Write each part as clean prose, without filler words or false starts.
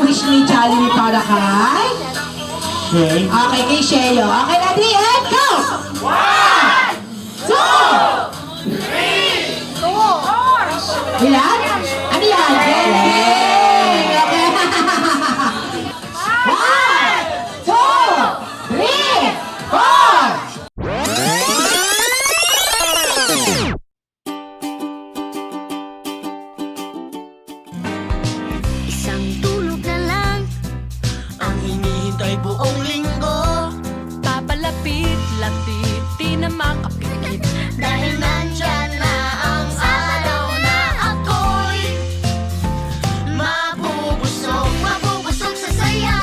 wish ni Jollibee para kay? Okay, kay Shelo. Okay, ready, and go! 1, 2, 3, 4. Ilan? Ano yan? Yay! Okay. 1, 2, 3, 4. Isang tulog na lang ang hinihintay buong linggo. Papalapit-lapit, di na makapikit dahil nandyan na ang araw na ako'y mabubusog sa saya.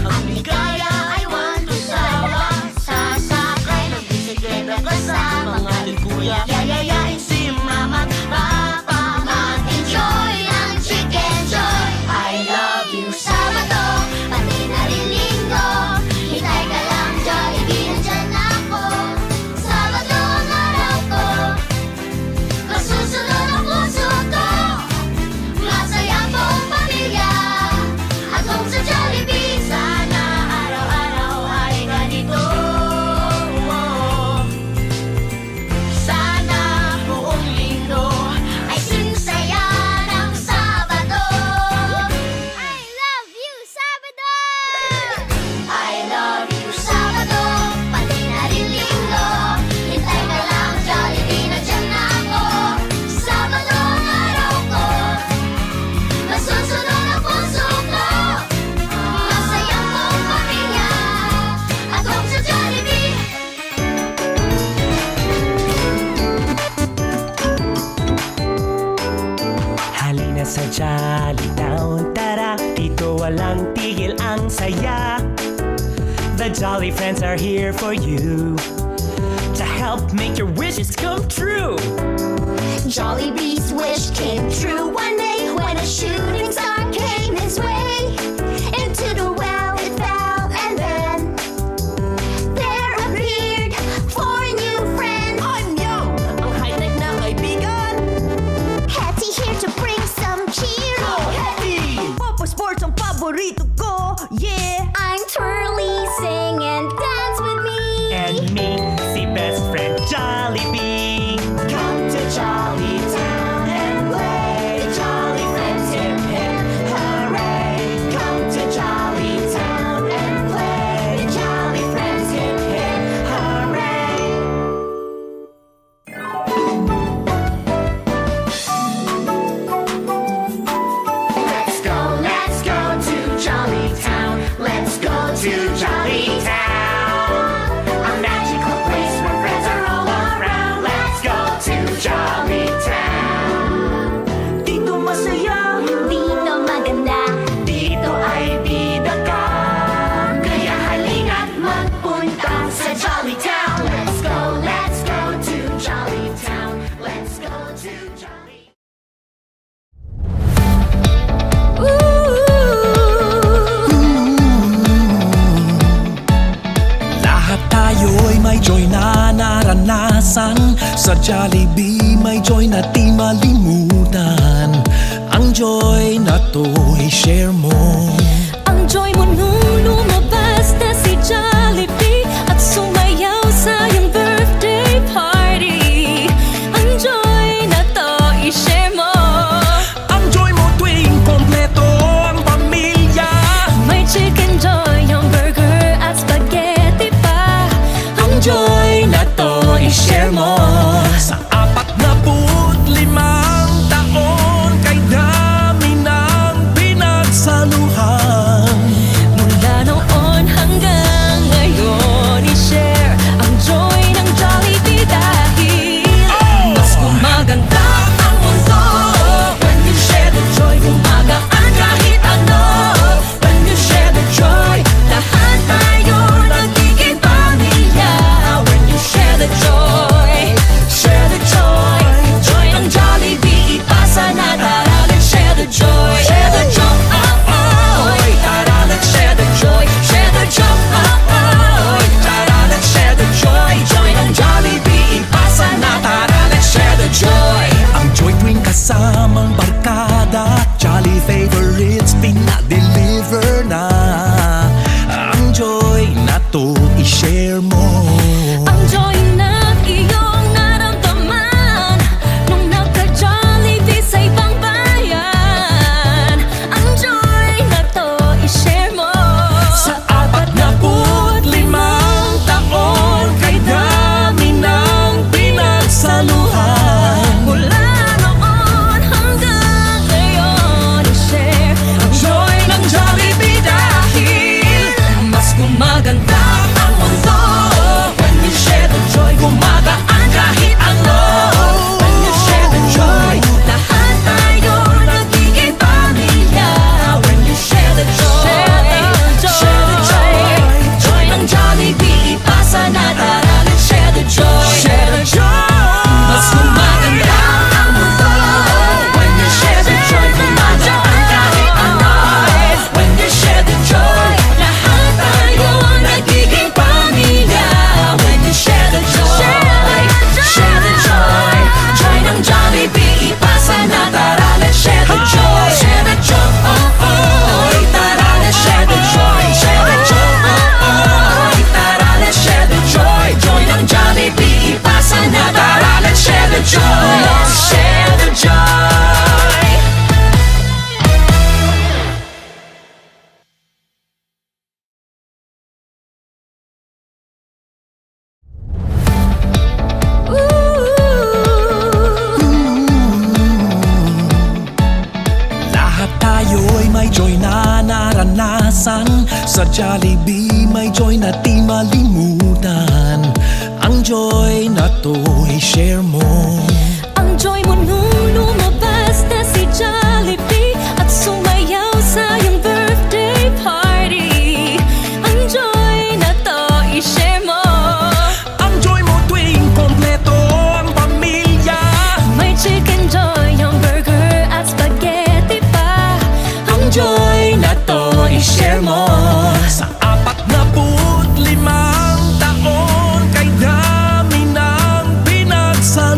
Ang ligaya Kaya ay want to sawa, sasakay ng bisikleta kasama mga kuya, yayayain si mama't papa, mag-enjoy ang chicken joy. I love you Sabado, pati na rin Linggo. Hintay ka lang, Jollibee, nandyan ako. Sabado ang araw ko, masusunod ang puso ko. Masaya buong pamilya, at kung sa Jollibee, sana araw-araw ay ganito. Sana buong linggo ay sinsaya ng Sabado. I love you, Sabado! I love you, Sabado, pati na rin Linggo. Hintay ka lang, Jollibee, nandyan na ako. Sabado ang araw ko, masusunod ang puso ko. Masayang buong pamilya, at kung sa Jollibee. halina sa Jolly Town, tara. Dito walang tigil ang saya. The Jolly Friends are here for you to help make your wishes come true. Jollibee's wish came true one day when a shooting star came his way. Into the well it fell, and then there appeared four new friends. Anyo! Ang high-tech na kaibigan! Hetty here to bring some cheer. Go, Hetty! Papa Sports ang paborito ko, yeah! I'm Twirly, sing and dance with me. And me, si best friend Jollibee. Come to Jolly Town and play. The Jolly Friends, hip hip hooray. Come to Jolly Town and play. The Jolly Friends, hip hip hooray. Let's go to Jolly Town. Let's go to Jolly Town. A magical place where friends are all around. Let's go to Jolly Town. Dito masaya, Dito maganda, Dito ay bida ka. kaya halina't magpunta sa Jolly Town. Let's go to Jolly Town. Let's go to Jolly. Lahat tayo'y may joy na naranasan. Sa Jollibee may joy na di malimutan. Ang joy na to'y share mo. Ang joy mo nung lumabas na si Jollibee at sumayaw sa iyong birthday party. Ang joy na to i-share mo. Ang joy mo tuwing kompleto ang pamilya. May chicken joy, yung burger at spaghetti pa. Ang joy na to i-share mo. Sa 45 taon kay dami ng pinagsaluhan. to i-share mo. Ang joy na iyong naramdaman nung nagka-Jollibee sa ibang bayan. Ang joy na to i-share mo. Sa 45 taon, kay dami ng pinagsaluhan. Mula noon hanggang ngayon i-share ang Joy ng Jollibee dahil mas gumaganda ang mundo. When you share the joy, gumagaan kahit ano. When you share the joy, lahat tayo nagiging pamilya. when you share the joy, Share the joy. joy ng Jollibee, ipasa na tara, let's share the joy. Share the joy, mas gumaganda ang mundo. When you share the joy, gumagaan kahit ano. When you share the joy, lahat tayo nagiging pamilya. When you share the joy, share the joy, joy ng Jollibee, ipasa na tara, let's share the joy. Share the joy, tara, let's share the joy. Share the joy, tara, let's share the joy. Joy ng Jollibee, ipasa na tara, let's share the joy. Share the joy. Lahat tayo'y may joy na naranasan. Sa Jollibee may joy na di malimutan. Ang joy na to'y share mo. Ang joy mo nung lumabas na si Jollibee at sumayaw sa iyong birthday party. Ang joy na to i-share mo. Ang joy mo tuwing kompleto ang pamilya. May chicken joy, yung burger at spaghetti pa. Ang joy na to i-share mo. Sa 45 taon, kay dami ng pinagsaluhan.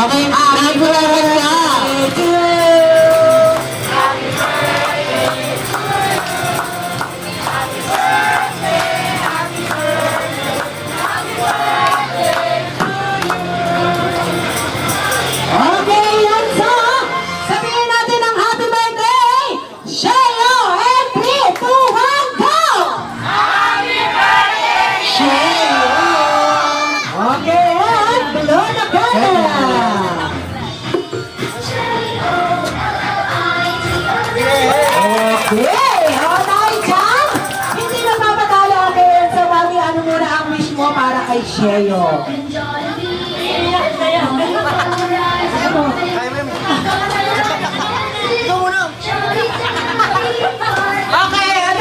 Okay, happy birthday to you! Okay, yan so, sabihin natin ang happy birthday! Shelo! And 3, 2, 1, go! Happy birthday! Shelo! Okay, and blow the candle! Okay, alright dyan! Hindi na mapatalo ako so mami, ano muna ang wish mo para kay Shelo?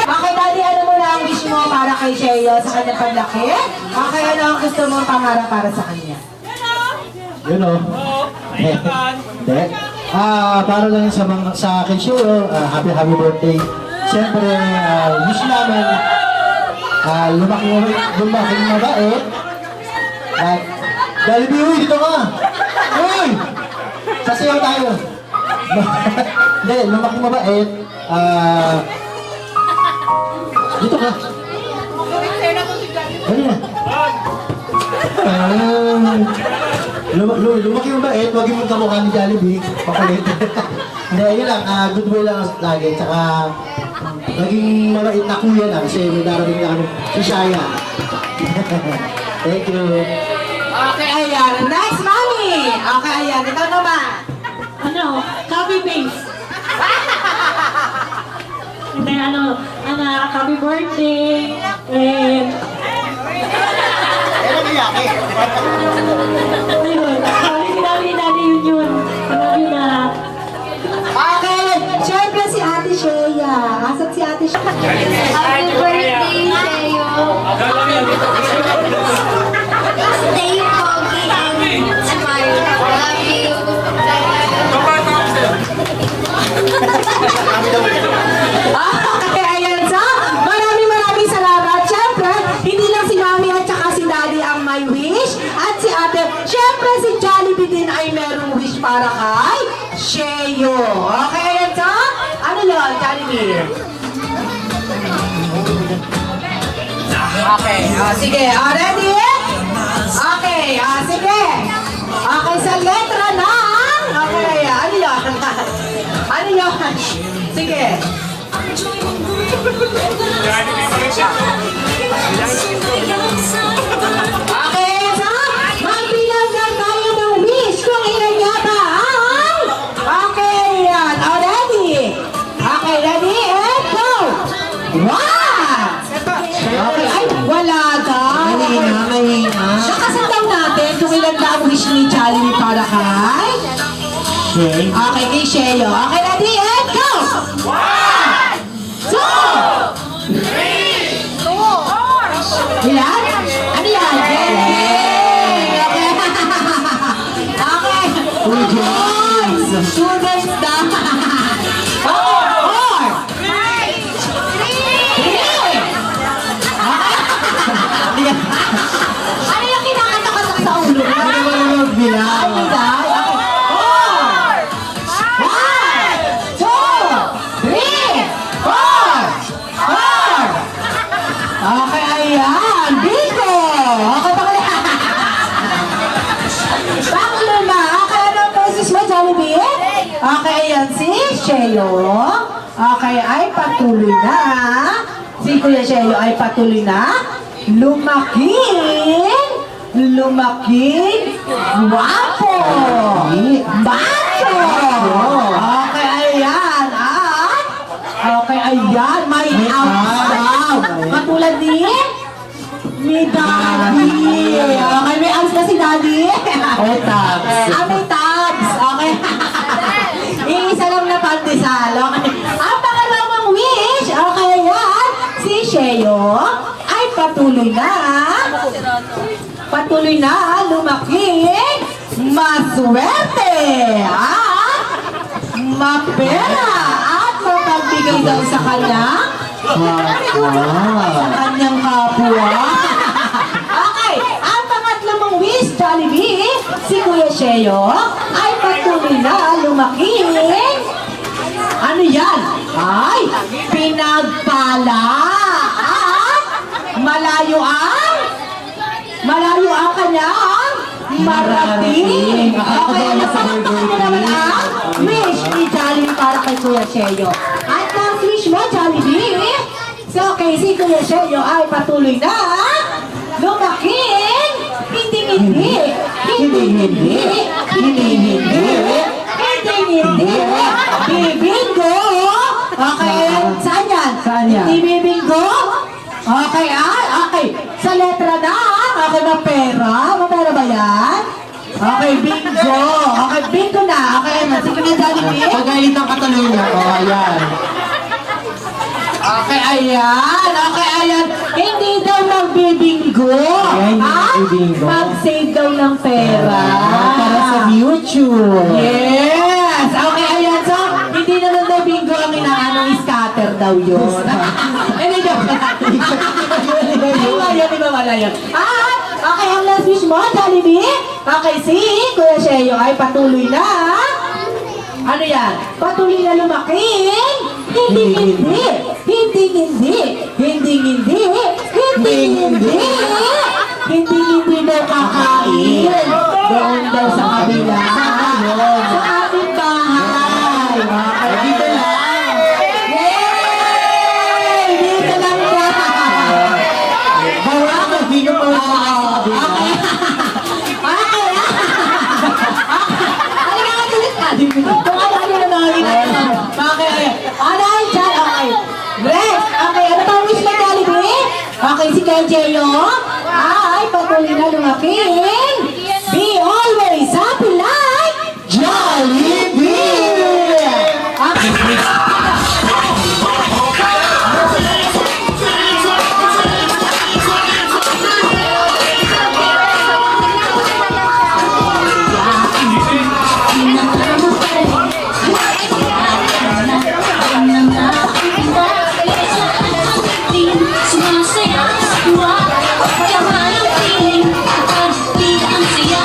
Okay, Daddy, ano muna ang wish mo para kay Sheo sa kanyang paglaki? Okay, ano ang gusto mong pangarap para sa kanya? Yun o. Hindi. Para lang sa mga sa akin Sheo, happy birthday. Siyempre, wish namin lumaking mabait. At Jollibee, uy, dito ka! Uy! Sasayaw tayo. Hindi, lumaking mabait. Dito ka. Ano yan? Lumaki yung bait, huwag yung kamukha ni Jollibee. Pakulit. Hindi, yun lang. Good way lang lagi. Tsaka, naging mabait na kuya lang kasi may darating na kami si Shaya. Thank you. Okay, ayan. Next, Mami! Okay, ayan. Ikaw naman. Ano, copy paste. Hindi, anak, happy birthday. And... Ayun, sabi ni Daddy yun. Sabi na. Okay, syempre si Ate Shea. Asan si Ate Shea? Happy birthday, Sheo. Stay foggy and smile. Love you. Okay, ayan so. Maraming salamat. Syempre, hindi lang si Mami at saka si Daddy ang may wish. At si Ate, syempre si Jollibee din ay merong wish para kay Sheo. Okay, ayan so. Ano yun, Jollibee? Okay, sige. Ready? Okay, sige. Okay, sa letra ng... Okay, ano yun? Ano yun? Sige. Okay, so, magbilang lang tayo ng wish kung ilan nga ba ang... Okay, yan. Ready? Okay, ready? And go! One! Okay, ay, wala daw. Mahina. Nakasandaw natin kung ilan ba ang wish ni Jollibee para kay... Okay, kay Sheo. Okay, ready? And go! 1, 2, 3, 4. Ilan? Ano yan? Yay! Okay. Okay. Boys! Students na. Okay, 4. 3. Ano yung kinakatakot sa ulo? Bilang. Ano daw? Okay, ayan. Bingo! Okay, pakala. Pakala na. Okay, ano ang boses mo, Jollibee? Okay, ayan si Sheo. Okay, ay patuloy na. Si Kuya Sheo ay patuloy na. Lumaking guwapo. Bato. Okay, ayan. At, okay, ayan. May abs daw. Katulad ni Daddy. Okay, may abs na si Daddy. May tabs. May tabs. Okay. Iisa lang na pandesal. Okay. Ang pangalawang wish, okay, ayan. Si Sheo ay patuloy na lumaki, maswerte, at mapera, at mapagbigay daw sa kanya, sa kanyang kapwa. Okay, ang pangatlong wish, Jollibee, si Kuya Kuya Sheo ay patuloy na lumaking ano yan? Ay, pinagpala at malayo ang kanyang marating. Okay, napakatakan mo naman ang wish ni Jollibee para kay Kuya Sheo. At ang wish mo, Jollibee, so kay si Kuya Sheo ay patuloy na lumaking bibinggo. Okay, saan yan? Hindi bibinggo? Okay, okay. Sa letra na, okay ba pera? Mapera ba yan? Okay, bingo. Okay, bingo na. Okay, sige na, Jollibee. Pagalit ang katuloy niya. Oh, ayan. Okay, ayan. Okay, ayan. Hindi daw magbibinggo. Ayan, hindi magbibinggo. Mag-save daw ng pera. Para sa future. Yes! Okay, ayan. So, hindi naman daw bingo ang inaano, scatter daw yun. Hindi daw. Iba wala yun. Okay, ang last wish mo, Jollibee. Okay, si Kuya Sheo ay patuloy na. Ano yan? Patuloy na lumaking. Hindi daw kakain. Doon daw sa kabila. Sa ating bahay. Okay, dito lang. Yay! Dito lang ba? Bawa ka, bino mo sa kabila. Okay. Halika nga tulit ka. Kung ano na namin. Okay, ayan. Ano ay dyan? Okay. Rest. Okay, ano pa wish mo, Jollibee? Okay, si Kajeo ay patuloy na lumaking. Be always happy like Jollibee! Sumasaya sa tuwa, kaya ang feeling, kapag bida ang saya.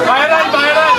Viral, viral!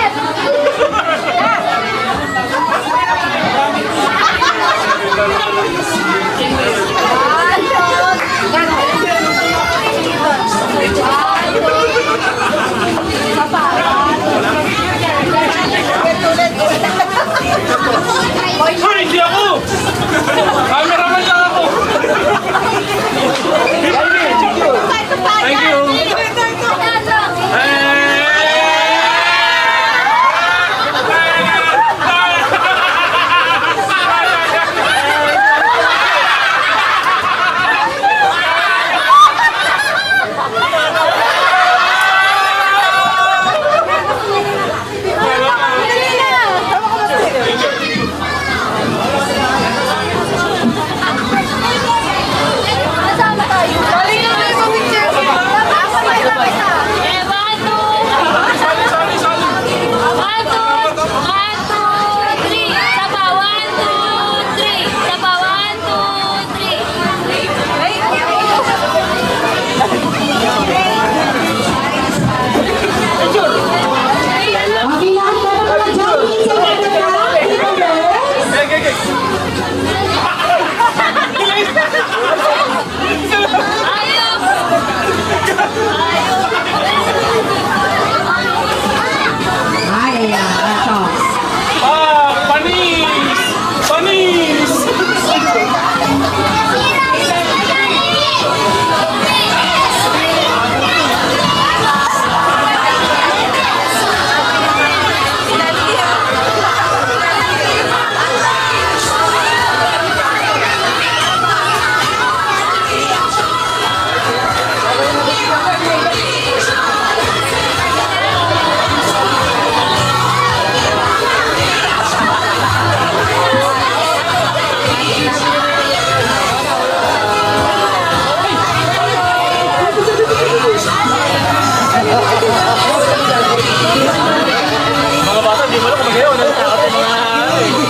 mga